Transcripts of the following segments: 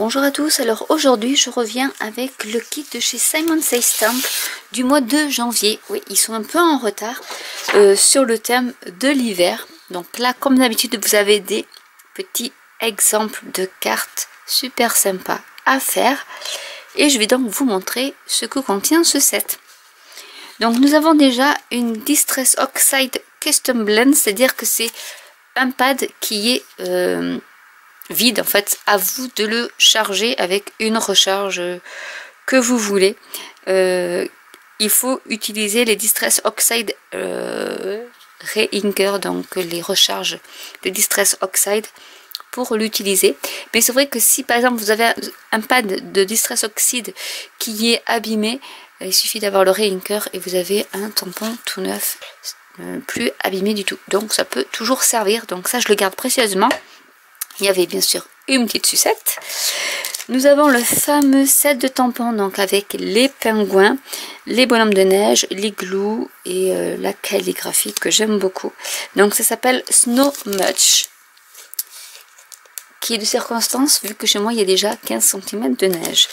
Bonjour à tous, alors aujourd'hui je reviens avec le kit de chez Simon Says Stamp du mois de janvier. Oui, ils sont un peu en retard sur le thème de l'hiver. Donc là, comme d'habitude, vous avez des petits exemples de cartes super sympas à faire. Et je vais donc vous montrer ce que contient ce set. Donc nous avons déjà une Distress Oxide Custom Blend, c'est-à-dire que c'est un pad qui est vide, en fait, à vous de le charger avec une recharge que vous voulez. Il faut utiliser les Distress Oxide Re-Inker, donc les recharges de Distress Oxide pour l'utiliser. Mais c'est vrai que si par exemple vous avez un pad de Distress Oxide qui est abîmé, il suffit d'avoir le Re-Inker et vous avez un tampon tout neuf, plus abîmé du tout. Donc ça peut toujours servir, donc ça je le garde précieusement. Il y avait bien sûr une petite sucette. Nous avons le fameux set de tampons, donc avec les pingouins, les bonhommes de neige, l'igloo et la calligraphie que j'aime beaucoup. Donc ça s'appelle Snow Much, qui est de circonstance vu que chez moi il y a déjà 15 cm de neige.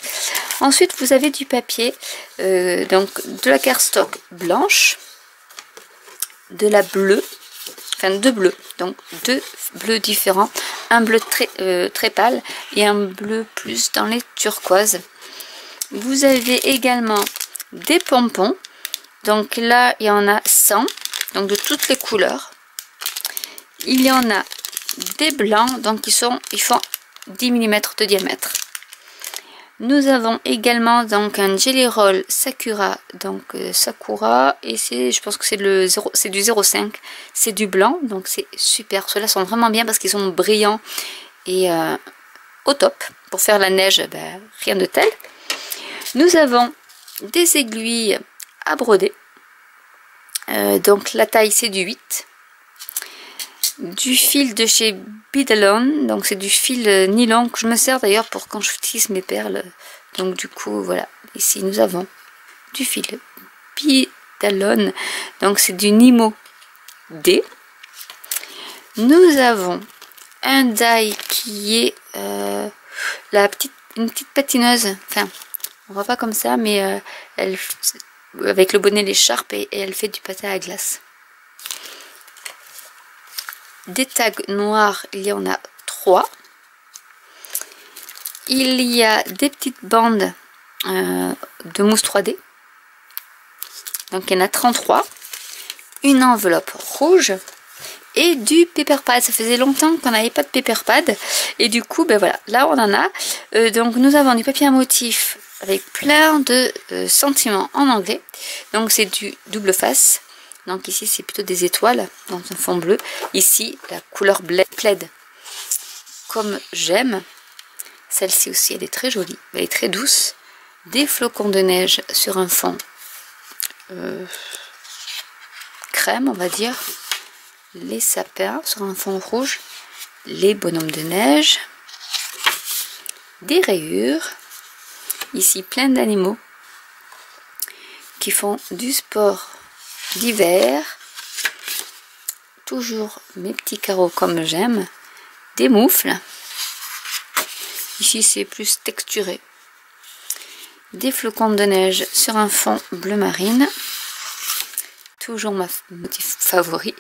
Ensuite vous avez du papier, donc de la cardstock blanche, de la bleue, enfin deux bleus, donc deux bleus différents, un bleu très pâle et un bleu plus dans les turquoises. Vous avez également des pompons, donc là il y en a 100, donc de toutes les couleurs. Il y en a des blancs, donc ils font 10 mm de diamètre. Nous avons également donc un Jelly Roll Sakura, donc Sakura, et je pense que c'est du 0,5, c'est du blanc, donc c'est super. Ceux-là sont vraiment bien parce qu'ils sont brillants et au top. Pour faire la neige, ben, rien de tel. Nous avons des aiguilles à broder, donc la taille c'est du 8. Du fil de chez Bidalon, donc c'est du fil nylon que je me sers d'ailleurs pour quand je tisse mes perles. Donc du coup voilà, ici nous avons du fil Bidalon, donc c'est du Nimo D. Nous avons un die qui est une petite patineuse, enfin on voit pas comme ça, mais elle, avec le bonnet l'écharpe et elle fait du patin à glace. Des tags noirs, il y en a 3. Il y a des petites bandes de mousse 3D. Donc il y en a 33. Une enveloppe rouge et du paper pad. Ça faisait longtemps qu'on n'avait pas de paper pad. Et du coup, ben voilà, là on en a. Donc nous avons du papier à motif avec plein de sentiments en anglais. Donc c'est du double face. Donc ici c'est plutôt des étoiles dans un fond bleu. Ici la couleur plaid comme j'aime. Celle-ci aussi elle est très jolie, elle est très douce. Des flocons de neige sur un fond crème on va dire. Les sapins sur un fond rouge. Les bonhommes de neige. Des rayures. Ici plein d'animaux qui font du sport d'hiver, toujours mes petits carreaux comme j'aime, des moufles, ici c'est plus texturé, des flocons de neige sur un fond bleu marine, toujours ma motif favori,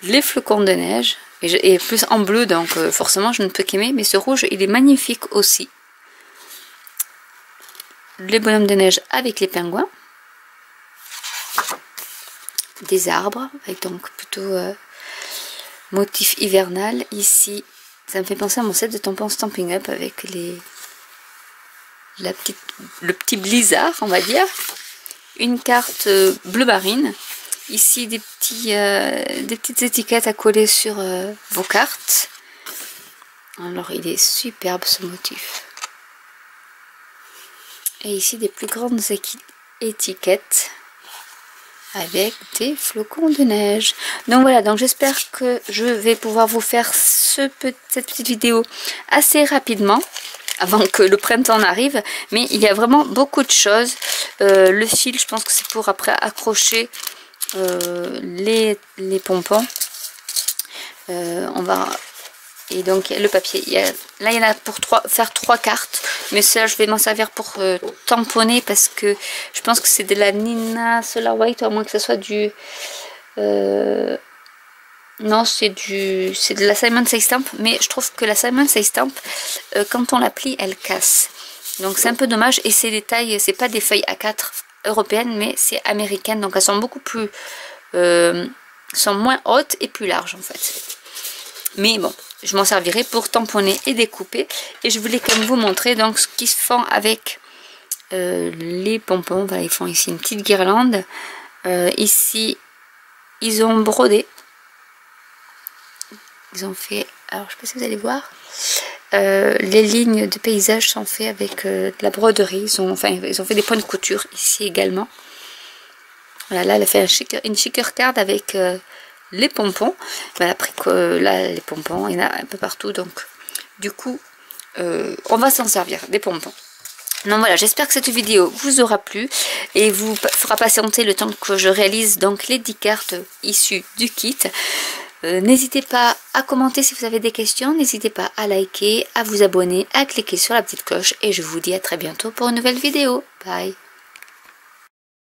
les flocons de neige, et plus en bleu donc forcément je ne peux qu'aimer, mais ce rouge il est magnifique aussi, les bonhommes de neige avec les pingouins, des arbres avec donc plutôt motif hivernal. Ici ça me fait penser à mon set de tampons Stampin' Up avec le petit blizzard on va dire. Une carte bleu marine, ici des petites étiquettes à coller sur vos cartes. Alors il est superbe ce motif, et ici des plus grandes étiquettes avec des flocons de neige. Donc voilà, donc j'espère que je vais pouvoir vous faire cette petite vidéo assez rapidement avant que le printemps arrive, mais il y a vraiment beaucoup de choses. Le fil, je pense que c'est pour après accrocher les pompons. Et donc le papier, là il y en a pour faire 3 cartes, mais ça je vais m'en servir pour tamponner parce que je pense que c'est de la Nina Solar White, à moins que ce soit du... non, c'est de la Simon Says Stamp, mais je trouve que la Simon Says Stamp, quand on la plie, elle casse. Donc c'est un peu dommage, et ces détails, c'est pas des feuilles A4 européennes, mais c'est américaine, donc elles sont beaucoup plus... sont moins hautes et plus larges en fait. Mais bon, je m'en servirai pour tamponner et découper. Et je voulais quand même vous montrer donc ce qu'ils font avec les pompons. Voilà, ils font ici une petite guirlande. Ici, ils ont brodé. Ils ont fait, alors je sais pas si vous allez voir, les lignes de paysage sont faites avec de la broderie. Ils ont fait des points de couture ici également. Voilà, là elle a fait une shaker card avec les pompons. Elle a pris là les pompons, il y en a un peu partout, donc du coup on va s'en servir des pompons. Donc voilà, j'espère que cette vidéo vous aura plu et vous fera patienter le temps que je réalise donc les 10 cartes issues du kit. N'hésitez pas à commenter si vous avez des questions, n'hésitez pas à liker, à vous abonner, à cliquer sur la petite cloche, et je vous dis à très bientôt pour une nouvelle vidéo. Bye!